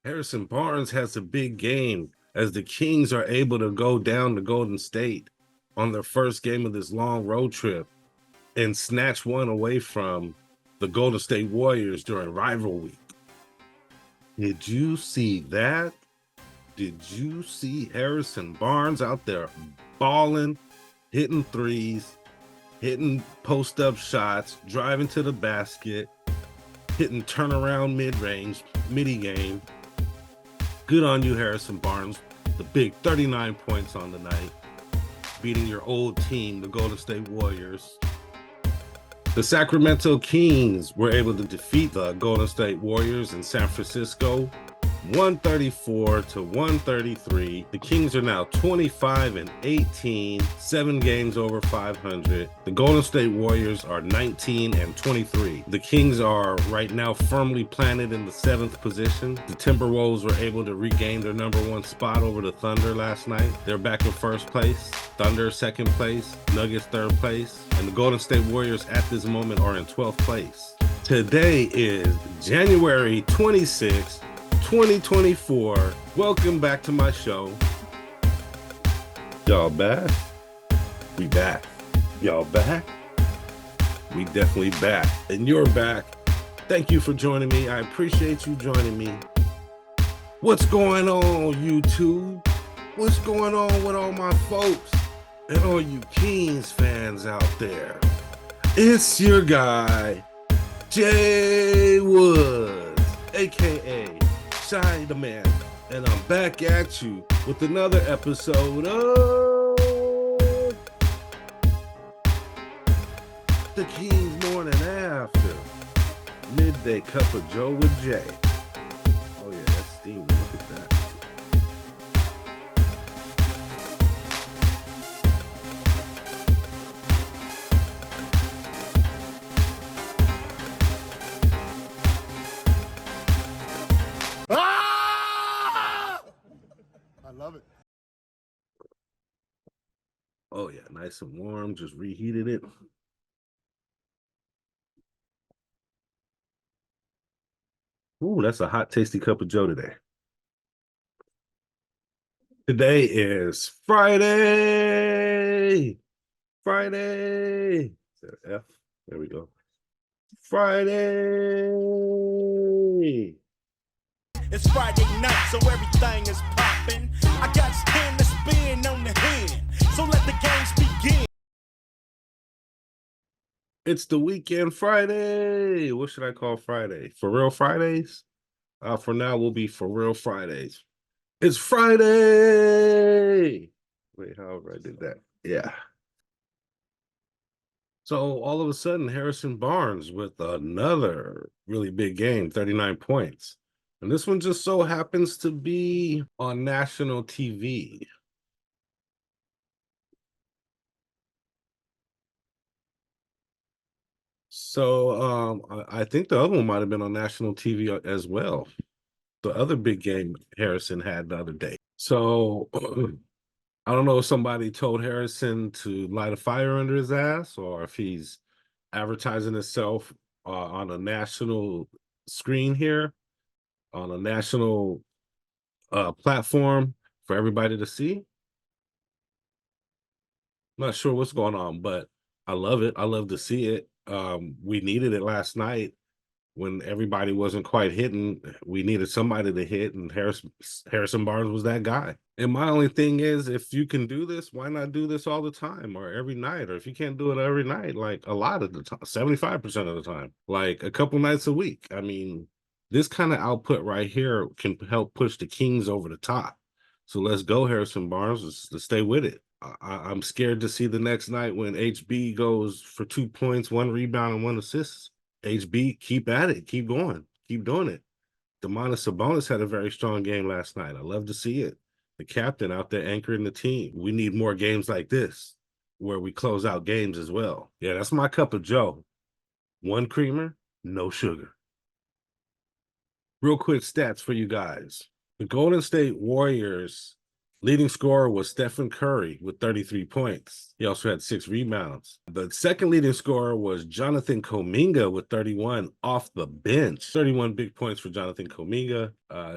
Harrison Barnes has a big game as the Kings are able to go down to Golden State on their first game of this long road trip and snatch one away from the Golden State Warriors during rival week. Did you see that? Did you see Harrison Barnes out there balling, hitting threes, hitting post-up shots, driving to the basket, hitting turnaround mid-range, midi-game? Good on you, Harrison Barnes. The big 39 points on the night, beating your old team, the Golden State Warriors. The Sacramento Kings were able to defeat the Golden State Warriors in San Francisco 134-133. The Kings are now 25-18, 7 games over 500. The Golden State Warriors are 19-23. The Kings are right now firmly planted in the 7th position. The Timberwolves were able to regain their #1 spot over the Thunder last night. They're back in 1st place. Thunder 2nd place. Nuggets 3rd place. And the Golden State Warriors at this moment are in 12th place. Today is January 26th, 2024. Welcome back to my show. Y'all back? We back. Y'all back? We definitely back. And you're back. Thank you for joining me. I appreciate you joining me. What's going on, YouTube? What's going on with all my folks and all you Kings fans out there? It's your guy, Jay Woods, aka Shy the Man, and I'm back at you with another episode of the Kings Morning After Midday Cup of Joe with Jay. Oh yeah, that's steamy. Look at that. Love it. Oh yeah, nice and warm. Just reheated it. Ooh, that's a hot, tasty cup of Joe today. Today is Friday. Friday. Is that an F? There we go. Friday. It's Friday night, so everything is popping. I got stand to spin on the hand, so let the games begin. It's the weekend Friday. What should I call Friday? For real Fridays? For now, we'll be for real Fridays. It's Friday. Wait, however I did that. Yeah. So all of a sudden, Harrison Barnes with another really big game, 39 points. And this one just so happens to be on national TV. So I think the other one might have been on national TV as well. The other big game Harrison had the other day. So I don't know if somebody told Harrison to light a fire under his ass or if he's advertising himself on a national screen here, on a national platform for everybody to see. Not sure what's going on, but I love it. I love to see it. We needed it last night when everybody wasn't quite hitting. We needed somebody to hit, and Harrison Barnes was that guy. And my only thing is, if you can do this, why not do this all the time or every night? Or if you can't do it every night, like a lot of the time, 75% of the time, like a couple nights a week. I mean, this kind of output right here can help push the Kings over the top. So let's go, Harrison Barnes. Let's stay with it. I'm scared to see the next night when HB goes for 2 points, 1 rebound, and 1 assist. HB, keep at it. Keep going. Keep doing it. Domantas Sabonis had a very strong game last night. I love to see it. The captain out there anchoring the team. We need more games like this where we close out games as well. Yeah, that's my cup of Joe. 1 creamer, no sugar. Real quick stats for you guys. The Golden State Warriors Leading scorer was Stephen Curry with 33 points. He also had 6 rebounds. The second leading scorer was Jonathan Kuminga with 31 off the bench. 31 big points for Jonathan Kuminga.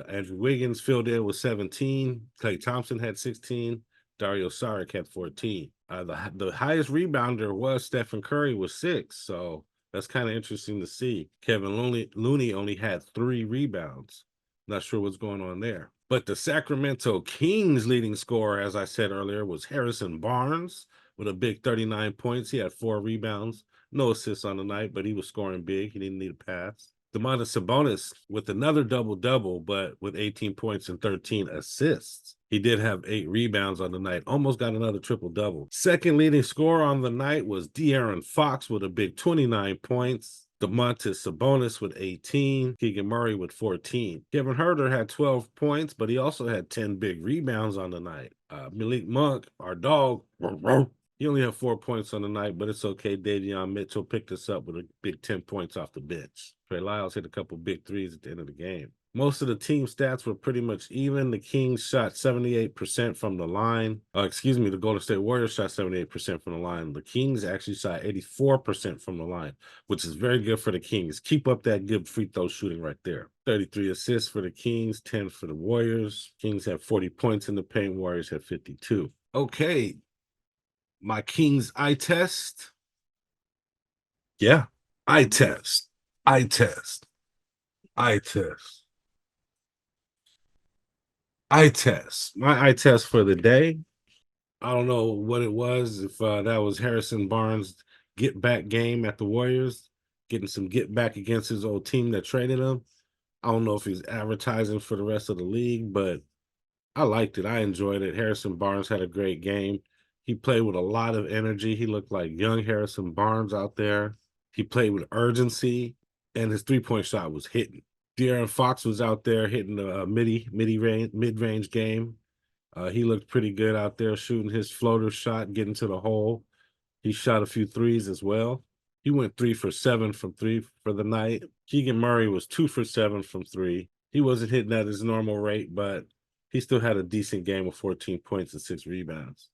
Andrew Wiggins filled in with 17. Klay Thompson had 16. Dario Saric had 14. The highest rebounder was Stephen Curry with 6. So that's kind of interesting to see. Kevin Looney only had 3 rebounds. Not sure what's going on there. But the Sacramento Kings leading scorer, as I said earlier, was Harrison Barnes with a big 39 points. He had 4 rebounds, no assists on the night, but he was scoring big. He didn't need a pass. Domantas Sabonis with another double-double, but with 18 points and 13 assists. He did have 8 rebounds on the night, almost got another triple-double. Second leading scorer on the night was De'Aaron Fox with a big 29 points. Domantas Sabonis with 18, Keegan Murray with 14. Kevin Huerter had 12 points, but he also had 10 big rebounds on the night. Malik Monk, our dog, he only had 4 points on the night, but it's okay. Davion Mitchell picked us up with a big 10 points off the bench. Trey Lyles hit a couple big threes at the end of the game. Most of the team stats were pretty much even. The Kings shot 78% from the line. The Golden State Warriors shot 78% from the line. The Kings actually shot 84% from the line, which is very good for the Kings. Keep up that good free throw shooting right there. 33 assists for the Kings, 10 for the Warriors. Kings have 40 points in the paint. Warriors have 52. Okay, my Kings eye test. Yeah, eye test. Eye test. Eye test. Eye test. My eye test for the day. I don't know what it was. If that was Harrison Barnes' get back game at the Warriors, getting some get back against his old team that traded him. I don't know if he's advertising for the rest of the league, but I liked it. I enjoyed it. Harrison Barnes had a great game. He played with a lot of energy. He looked like young Harrison Barnes out there. He played with urgency, and his three-point shot was hitting. De'Aaron Fox was out there hitting a mid-range game. He looked pretty good out there shooting his floater shot, getting to the hole. He shot a few threes as well. He went 3 for 7 from 3 for the night. Keegan Murray was 2 for 7 from 3. He wasn't hitting at his normal rate, but he still had a decent game with 14 points and 6 rebounds.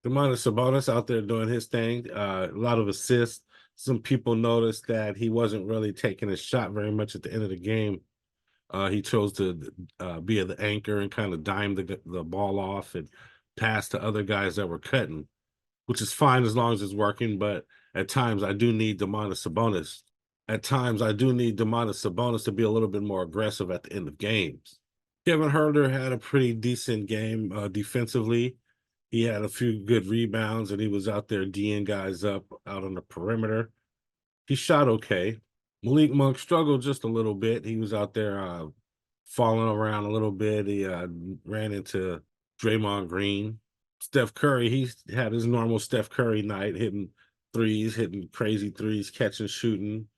Domantas Sabonis out there doing his thing, a lot of assists. Some people noticed that he wasn't really taking a shot very much at the end of the game. He chose to be the anchor and kind of dime the ball off and pass to other guys that were cutting, which is fine as long as it's working. But at times, I do need Domantas Sabonis. At times, I do need Domantas Sabonis to be a little bit more aggressive at the end of games. Kevin Huerter had a pretty decent game defensively. He had a few good rebounds, and he was out there D'ing guys up out on the perimeter. He shot okay. Malik Monk struggled just a little bit. He was out there falling around a little bit. He ran into Draymond Green. Steph Curry, he had his normal Steph Curry night, hitting threes, hitting crazy threes, catching, shooting.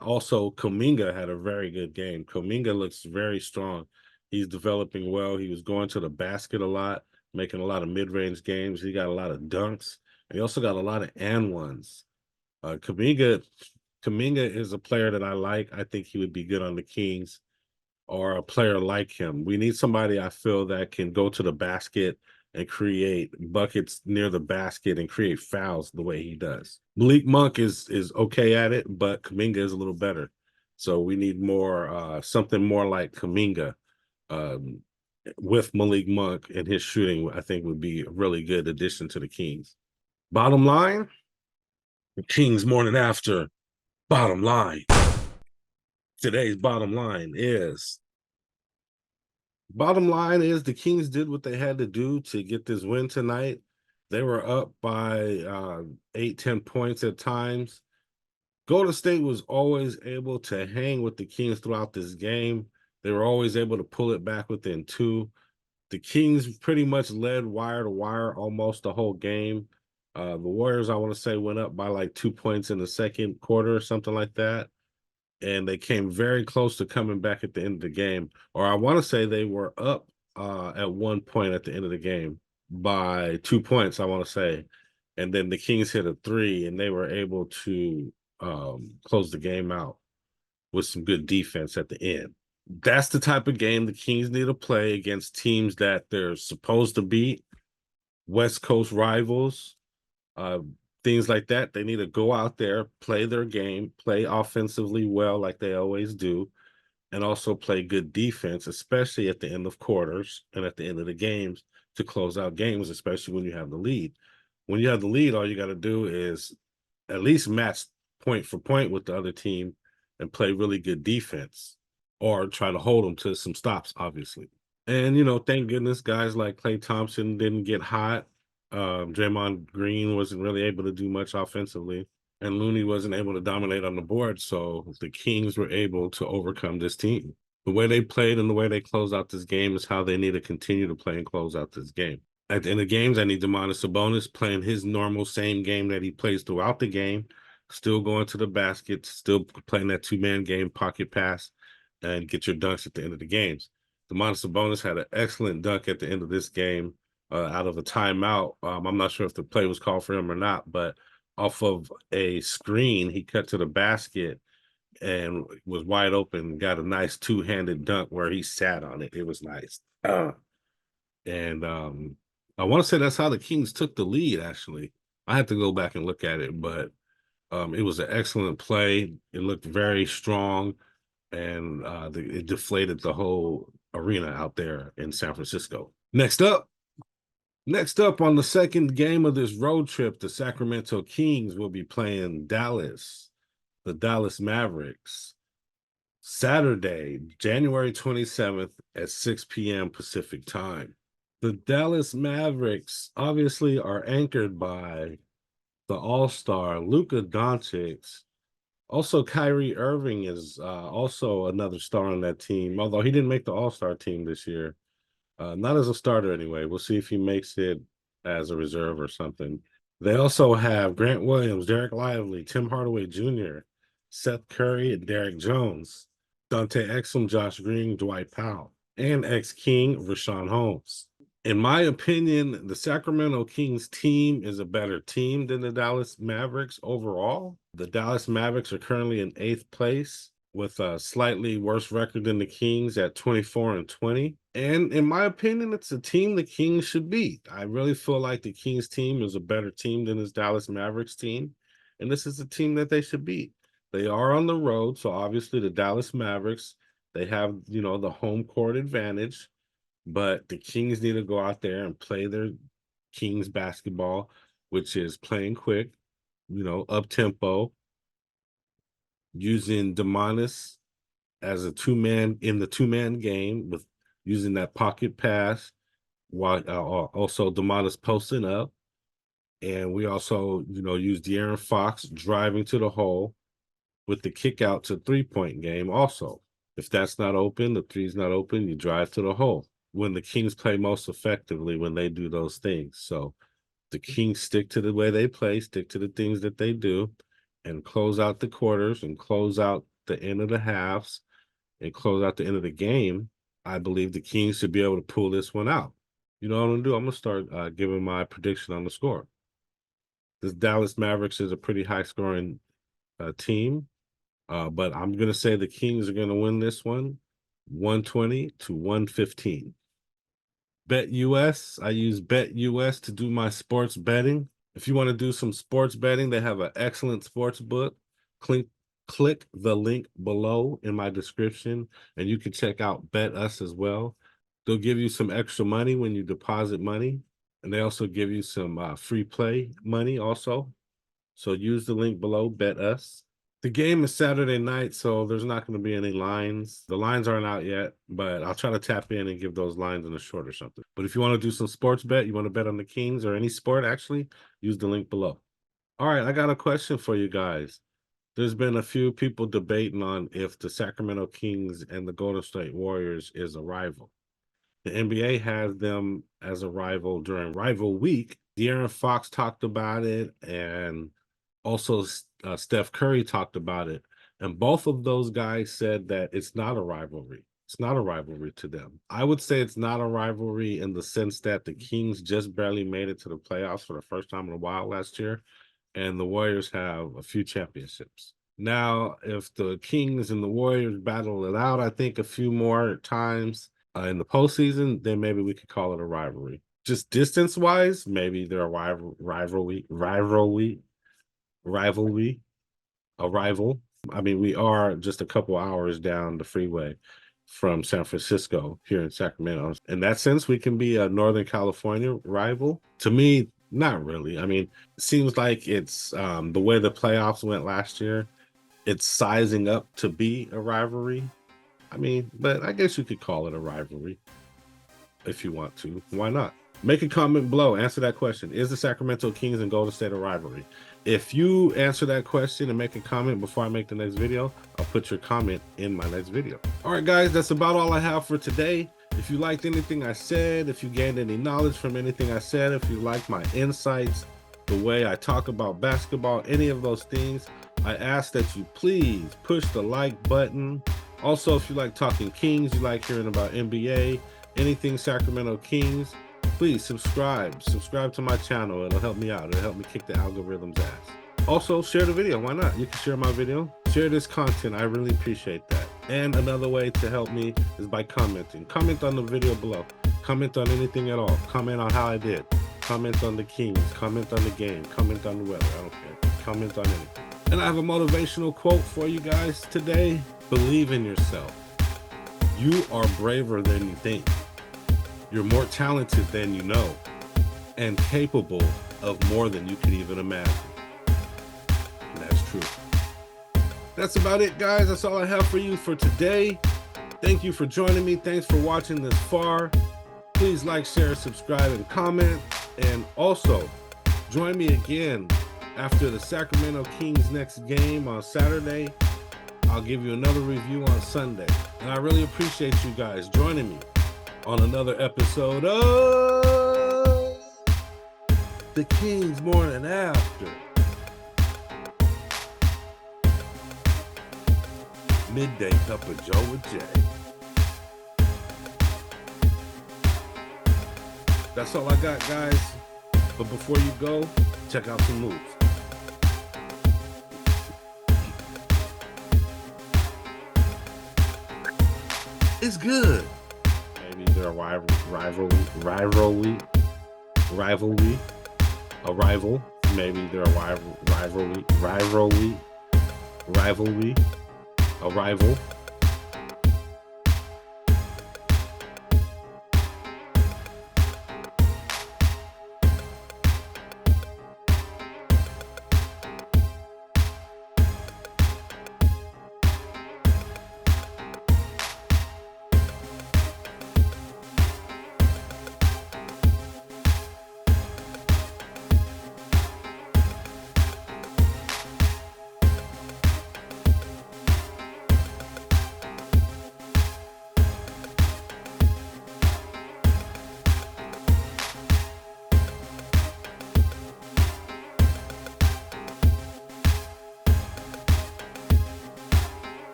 Also, Kuminga had a very good game. Kuminga looks very strong. He's developing well. He was going to the basket a lot, making a lot of mid-range games. He got a lot of dunks. And he also got a lot of and ones. Kuminga is a player that I like. I think he would be good on the Kings or a player like him. We need somebody I feel that can go to the basket and create buckets near the basket and create fouls the way he does. Malik Monk is okay at it, but Kuminga is a little better. So we need more something more like Kuminga with Malik Monk and his shooting. I think would be a really good addition to the Kings. Bottom line, the Kings morning after. Bottom line. Today's bottom line is the Kings did what they had to do to get this win tonight. They were up by 8-10 points at times. Golden State was always able to hang with the Kings throughout this game. They were always able to pull it back within 2. The Kings pretty much led wire to wire almost the whole game. The Warriors, I want to say, went up by like 2 points in the second quarter or something like that. And they came very close to coming back at the end of the game. Or I want to say they were up at one point at the end of the game by 2 points, I want to say. And then the Kings hit a 3, and they were able to close the game out with some good defense at the end. That's the type of game the Kings need to play against teams that they're supposed to beat, West Coast rivals, uh, things like that. They need to go out there, play their game, play offensively well like they always do, and also play good defense, especially at the end of quarters and at the end of the games to close out games, especially when you have the lead. When you have the lead, all you got to do is at least match point for point with the other team and play really good defense or try to hold them to some stops, obviously. And, thank goodness guys like Klay Thompson didn't get hot. Draymond Green wasn't really able to do much offensively, and Looney wasn't able to dominate on the board. So the Kings were able to overcome this team. The way they played and the way they closed out this game is how they need to continue to play and close out this game. At the end of games, I need Demonis Sabonis playing his normal same game that he plays throughout the game, still going to the basket, still playing that two-man game, pocket pass, and get your dunks at the end of the games. Demonis Sabonis had an excellent dunk at the end of this game out of a timeout. I'm not sure if the play was called for him or not, but off of a screen, he cut to the basket and was wide open, got a nice two-handed dunk where he sat on it. It was nice. And I want to say that's how the Kings took the lead, actually. I have to go back and look at it, but it was an excellent play. It looked very strong, and it deflated the whole arena out there in San Francisco. Next up on the second game of this road trip, the Sacramento Kings will be playing Dallas, the Dallas Mavericks, Saturday, January 27th at 6 p.m. Pacific time. The Dallas Mavericks obviously are anchored by the All-Star Luka Doncic. Also, Kyrie Irving is also another star on that team, although he didn't make the All-Star team this year. Not as a starter anyway. We'll see if he makes it as a reserve or something. They also have Grant Williams, Derek Lively, Tim Hardaway Jr., Seth Curry, and Derek Jones, Dante Exum, Josh Green, Dwight Powell, and ex-King Rashawn Holmes. In my opinion, the Sacramento Kings team is a better team than the Dallas Mavericks overall. The Dallas Mavericks are currently in 8th place with a slightly worse record than the Kings at 24-20. And in my opinion, it's a team the Kings should beat. I really feel like the Kings team is a better team than this Dallas Mavericks team. And this is a team that they should beat. They are on the road. So obviously the Dallas Mavericks, they have, the home court advantage. But the Kings need to go out there and play their Kings basketball, which is playing quick, up tempo, using Demonis as a two-man in the two-man game with using that pocket pass while also Demonis posting up. And we also, use De'Aaron Fox driving to the hole with the kick out to three-point game also. If that's not open, the three's not open, you drive to the hole. When the Kings play most effectively when they do those things. So the Kings stick to the way they play, stick to the things that they do, and close out the quarters and close out the end of the halves and close out the end of the game. I believe the Kings should be able to pull this one out. You know what I'm going to do? I'm going to start giving my prediction on the score. This Dallas Mavericks is a pretty high-scoring team, but I'm going to say the Kings are going to win this one 120-115. Bet US. I use Bet US to do my sports betting. If you want to do some sports betting, they have an excellent sports book. Click the link below in my description, and you can check out Bet Us as well. They'll give you some extra money when you deposit money, and they also give you some free play money also. So use the link below, Bet Us. The game is Saturday night, so there's not going to be any lines. The lines aren't out yet, but I'll try to tap in and give those lines in a short or something. But if you want to do some sports bet, you want to bet on the Kings or any sport, actually, use the link below. All right, I got a question for you guys. There's been a few people debating on if the Sacramento Kings and the Golden State Warriors is a rival. The NBA has them as a rival during rival week. De'Aaron Fox talked about it, and also Steph Curry talked about it. And both of those guys said that it's not a rivalry. It's not a rivalry to them. I would say it's not a rivalry in the sense that the Kings just barely made it to the playoffs for the first time in a while last year, and the Warriors have a few championships. Now, if the Kings and the Warriors battle it out, I think a few more times in the postseason, then maybe we could call it a rivalry. Just distance wise, maybe they're a rival. I mean, we are just a couple hours down the freeway from San Francisco here in Sacramento. In that sense, we can be a Northern California rival. To me, not really. I mean, it seems like it's the way the playoffs went last year, it's sizing up to be a rivalry. I mean, but I guess you could call it a rivalry if you want to. Why not? Make a comment below. Answer that question. Is the Sacramento Kings and Golden State a rivalry? If you answer that question and make a comment before I make the next video, I'll put your comment in my next video. All right, guys, that's about all I have for today. If you liked anything I said, if you gained any knowledge from anything I said, if you liked my insights, the way I talk about basketball, any of those things, I ask that you please push the like button. Also, if you like talking Kings, you like hearing about NBA, anything Sacramento Kings, please subscribe to my channel. It'll help me out. It'll help me kick the algorithm's ass. Also, share the video. Why not? You can share my video. Share this content. I really appreciate that. And another way to help me is by commenting. Comment on the video below. Comment on anything at all. Comment on how I did. Comment on the Kings. Comment on the game. Comment on the weather. I don't care. Comment on anything. And I have a motivational quote for you guys today. Believe in yourself. You are braver than you think. You're more talented than you know, and capable of more than you could even imagine. And that's true. That's about it, guys. That's all I have for you for today. Thank you for joining me. Thanks for watching this far. Please like, share, subscribe, and comment. And also, join me again after the Sacramento Kings next game on Saturday. I'll give you another review on Sunday. And I really appreciate you guys joining me on another episode of The Kings Morning After. Midday Cup of Joe with Jay. That's all I got, guys. But before you go, check out some moves. It's good. Maybe they're a rivalry. A rival. Maybe they're a rivalry. A rival.